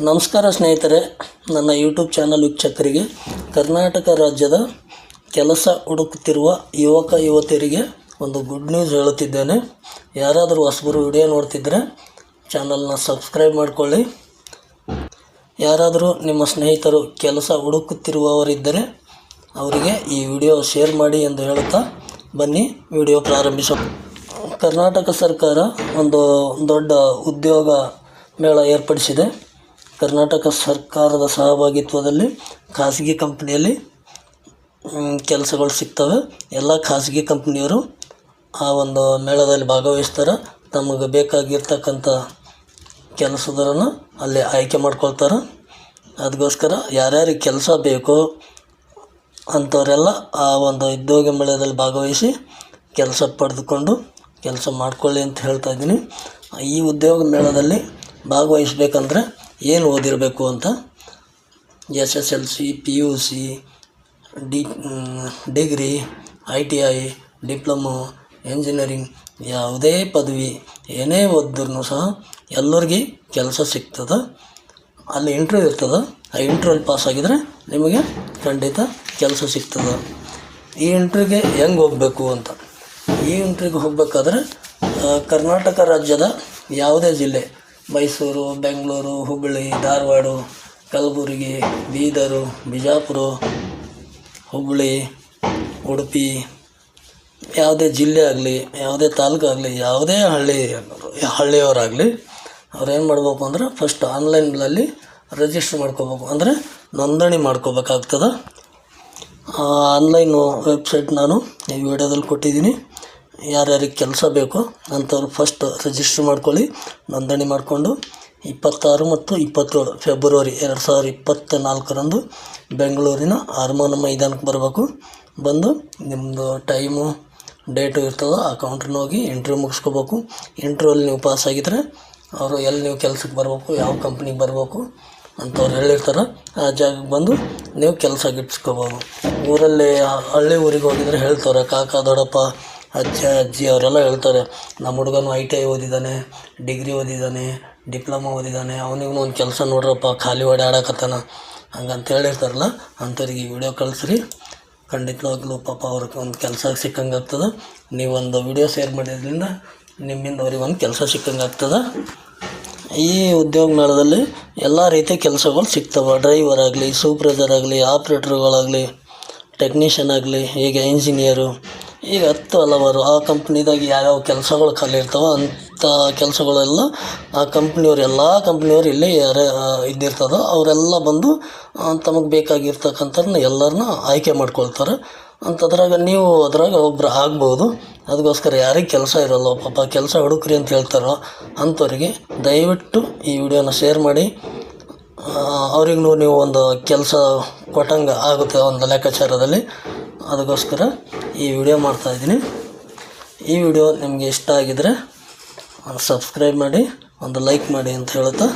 ನಮಸ್ಕಾರ ಸ್ನೇಹಿತರೆ, ನನ್ನ ಯೂಟ್ಯೂಬ್ ಚಾನಲ್ ವೀಕ್ಷಕರಿಗೆ ಕರ್ನಾಟಕ ರಾಜ್ಯದ ಕೆಲಸ ಹುಡುಕುತ್ತಿರುವ ಯುವಕ ಯುವತಿಯರಿಗೆ ಒಂದು ಗುಡ್ ನ್ಯೂಸ್ ಹೇಳುತ್ತಿದ್ದೇನೆ. ಯಾರಾದರೂ ಹೊಸಬರು ವಿಡಿಯೋ ನೋಡ್ತಿದ್ದರೆ ಚಾನಲ್ನ ಸಬ್ಸ್ಕ್ರೈಬ್ ಮಾಡಿಕೊಳ್ಳಿ. ಯಾರಾದರೂ ನಿಮ್ಮ ಸ್ನೇಹಿತರು ಕೆಲಸ ಹುಡುಕುತ್ತಿರುವವರಿದ್ದರೆ ಅವರಿಗೆ ಈ ವಿಡಿಯೋ ಶೇರ್ ಮಾಡಿ ಎಂದು ಹೇಳುತ್ತಾ ಬನ್ನಿ ವಿಡಿಯೋ ಪ್ರಾರಂಭಿಸೋಣ. ಕರ್ನಾಟಕ ಸರ್ಕಾರ ಒಂದು ದೊಡ್ಡ ಉದ್ಯೋಗ ಮೇಳ ಏರ್ಪಡಿಸಿದೆ. ಕರ್ನಾಟಕ ಸರ್ಕಾರದ ಸಹಭಾಗಿತ್ವದಲ್ಲಿ ಖಾಸಗಿ ಕಂಪ್ನಿಯಲ್ಲಿ ಕೆಲಸಗಳು ಸಿಗ್ತವೆ. ಎಲ್ಲ ಖಾಸಗಿ ಕಂಪ್ನಿಯವರು ಆ ಒಂದು ಮೇಳದಲ್ಲಿ ಭಾಗವಹಿಸ್ತಾರೆ. ತಮಗೆ ಬೇಕಾಗಿರ್ತಕ್ಕಂಥ ಕೆಲಸದವರನ್ನು ಅಲ್ಲಿ ಆಯ್ಕೆ ಮಾಡ್ಕೊಳ್ತಾರೆ. ಅದಕ್ಕೋಸ್ಕರ ಯಾರ್ಯಾರಿಗೆ ಕೆಲಸ ಬೇಕೋ ಅಂಥವರೆಲ್ಲ ಆ ಒಂದು ಉದ್ಯೋಗ ಮೇಳದಲ್ಲಿ ಭಾಗವಹಿಸಿ ಕೆಲಸ ಪಡೆದುಕೊಂಡು ಕೆಲಸ ಮಾಡ್ಕೊಳ್ಳಿ ಅಂತ ಹೇಳ್ತಾ ಇದ್ದೀನಿ. ಈ ಉದ್ಯೋಗ ಮೇಳದಲ್ಲಿ ಭಾಗವಹಿಸ್ಬೇಕಂದ್ರೆ ಏನು ಓದಿರಬೇಕು ಅಂತ SSLC, PUC, degree, ITI, diploma, engineering ಯಾವುದೇ ಪದವಿ ಏನೇ ಓದಿದ್ರೂ ಸಹ ಎಲ್ಲರಿಗೆ ಕೆಲಸ ಸಿಗ್ತದೆ. ಅಲ್ಲಿ ಇಂಟರ್ವ್ಯೂ ಇರ್ತದೆ. ಆ ಇಂಟರ್ವ್ಯೂಲ್ಲಿ ಪಾಸ್ ಆಗಿದರೆ ನಿಮಗೆ ಖಂಡಿತ ಕೆಲಸ ಸಿಗ್ತದೆ. ಈ ಇಂಟರ್ವ್ಯೂಗೆ ಹೆಂಗೆ ಹೋಗಬೇಕು ಅಂತ, ಈ ಇಂಟರ್ವ್ಯೂಗೆ ಹೋಗಬೇಕಾದ್ರೆ ಕರ್ನಾಟಕ ರಾಜ್ಯದ ಯಾವುದೇ ಜಿಲ್ಲೆ, ಮೈಸೂರು, ಬೆಂಗಳೂರು, ಹುಬ್ಬಳ್ಳಿ, ಧಾರವಾಡ, ಕಲಬುರಗಿ, ಬೀದರು, ಬಿಜಾಪುರ, ಹುಬ್ಬಳ್ಳಿ, ಉಡುಪಿ, ಯಾವುದೇ ಜಿಲ್ಲೆ ಆಗಲಿ, ಯಾವುದೇ ತಾಲೂಕು ಆಗಲಿ, ಯಾವುದೇ ಹಳ್ಳಿಯವರಾಗಲಿ ಅವ್ರೇನು ಮಾಡಬೇಕು ಅಂದ್ರೆ ಫಸ್ಟ್ ಆನ್ಲೈನಲ್ಲಿ ರಿಜಿಸ್ಟರ್ ಮಾಡ್ಕೋಬೇಕು, ಅಂದರೆ ನೋಂದಣಿ ಮಾಡ್ಕೋಬೇಕಾಗ್ತದೆ. ಆನ್ಲೈನು ವೆಬ್ಸೈಟ್ ನಾನು ಈ ವಿಡಿಯೋದಲ್ಲಿ ಕೊಟ್ಟಿದ್ದೀನಿ. ಯಾರ್ಯಾರಿಗೆ ಕೆಲಸ ಬೇಕು ಅಂಥವ್ರು ಫಸ್ಟ್ ರಿಜಿಸ್ಟರ್ ಮಾಡ್ಕೊಳ್ಳಿ, ನೋಂದಣಿ ಮಾಡಿಕೊಂಡು 26 ಮತ್ತು 27 ಫೆಬ್ರವರಿ 2024 ಬೆಂಗಳೂರಿನ ಅರಮನೆ ಮೈದಾನಕ್ಕೆ ಬರಬೇಕು. ಬಂದು ನಿಮ್ಮದು ಟೈಮು ಡೇಟು ಇರ್ತದೆ. ಆ ಕೌಂಟ್ರನ್ನ ಹೋಗಿ ಇಂಟರ್ವ್ಯೂ ಮುಗಿಸ್ಕೋಬೇಕು. ಇಂಟರ್ವ್ಯೂಲ್ಲಿ ನೀವು ಪಾಸ್ ಆಗಿದ್ದರೆ ಅವರು ಎಲ್ಲಿ ನೀವು ಕೆಲಸಕ್ಕೆ ಬರಬೇಕು, ಯಾವ ಕಂಪ್ನಿಗೆ ಬರಬೇಕು ಅಂಥವ್ರು ಹೇಳಿರ್ತಾರೆ. ಆ ಜಾಗಕ್ಕೆ ಬಂದು ನೀವು ಕೆಲಸ ಗಿಟ್ಸ್ಕೋಬೋದು. ಊರಲ್ಲಿ ಹಳ್ಳಿ ಊರಿಗೆ ಹೋಗಿದರೆ ಹೇಳ್ತಾರೆ, ಕಾಕ ದೊಡ್ಡಪ್ಪ ಅಜ್ಜಿ ಅವರೆಲ್ಲ ಹೇಳ್ತಾರೆ, ನಮ್ಮ ಹುಡುಗನು ITI ಓದಿದ್ದಾನೆ, ಡಿಗ್ರಿ ಓದಿದ್ದಾನೆ, ಡಿಪ್ಲೊಮೊ ಓದಿದ್ದಾನೆ, ಅವನಿಗೂ ಒಂದು ಕೆಲಸ ನೋಡ್ರಪ್ಪ, ಖಾಲಿ ಓಡಾಡಕತ್ತಾನ ಹಂಗಂತ ಹೇಳಿರ್ತಾರಲ್ಲ, ಅಂಥವ್ರಿಗೆ ಈ ವಿಡಿಯೋ ಕಳಿಸ್ರಿ. ಖಂಡಿತವಾಗ್ಲೂ ಪಾಪ ಅವ್ರಿಗೆ ಒಂದು ಕೆಲಸ ಸಿಕ್ಕಂಗೆ ಆಗ್ತದೆ. ನೀವೊಂದು ವಿಡಿಯೋ ಶೇರ್ ಮಾಡಿದ್ರಿಂದ ನಿಮ್ಮಿಂದ ಅವ್ರಿಗೆ ಒಂದು ಕೆಲಸ ಸಿಕ್ಕಂಗೆ ಆಗ್ತದೆ. ಈ ಉದ್ಯೋಗ ಮೇಳದಲ್ಲಿ ಎಲ್ಲ ರೀತಿಯ ಕೆಲಸಗಳು ಸಿಗ್ತವೆ. ಡ್ರೈವರ್ ಆಗಲಿ, ಸೂಪರ್ವೈಸರ್ ಆಗಲಿ, ಆಪ್ರೇಟ್ರುಗಳಾಗಲಿ, ಟೆಕ್ನಿಷಿಯನ್ ಆಗಲಿ, ಹೀಗೆ ಇಂಜಿನಿಯರು, ಈಗ 10 ಹಲವಾರು ಆ ಕಂಪ್ನಿದಾಗ ಯಾವ್ಯಾವ ಕೆಲಸಗಳು ಖಾಲಿ ಇರ್ತವೆ ಅಂಥ ಕೆಲಸಗಳೆಲ್ಲ ಆ ಕಂಪ್ನಿಯವ್ರು, ಎಲ್ಲ ಕಂಪ್ನಿಯವ್ರು ಇಲ್ಲೇ ಯಾರೇ ಇದ್ದಿರ್ತದೋ ಅವರೆಲ್ಲ ಬಂದು ತಮಗೆ ಬೇಕಾಗಿರ್ತಕ್ಕಂಥವ್ರನ್ನ ಎಲ್ಲರನ್ನ ಆಯ್ಕೆ ಮಾಡ್ಕೊಳ್ತಾರೆ. ಅಂಥದ್ರಾಗ ನೀವು ಅದ್ರಾಗ ಒಬ್ಬರು ಆಗ್ಬೋದು. ಅದಕ್ಕೋಸ್ಕರ ಯಾರಿಗೆ ಕೆಲಸ ಇರೋಲ್ಲ, ಪಾಪ ಕೆಲಸ ಹುಡುಕ್ರಿ ಅಂತ ಹೇಳ್ತಾರೋ ಅಂಥವ್ರಿಗೆ ದಯವಿಟ್ಟು ಈ ವಿಡಿಯೋನ ಶೇರ್ ಮಾಡಿ. ಅವ್ರಿಗೂ ನೀವು ಒಂದು ಕೆಲಸ ಕೊಟ್ಟಂಗೆ ಆಗುತ್ತೆ ಒಂದು ಲೆಕ್ಕಾಚಾರದಲ್ಲಿ. ಅದಕ್ಕೋಸ್ಕರ ಈ ವಿಡಿಯೋ ಮಾಡ್ತಾಯಿದ್ದೀನಿ. ಈ ವಿಡಿಯೋ ನಿಮಗೆ ಇಷ್ಟ ಆಗಿದರೆ ಸಬ್ಸ್ಕ್ರೈಬ್ ಮಾಡಿ, ಒಂದು ಲೈಕ್ ಮಾಡಿ ಅಂತ ಹೇಳುತ್ತಾ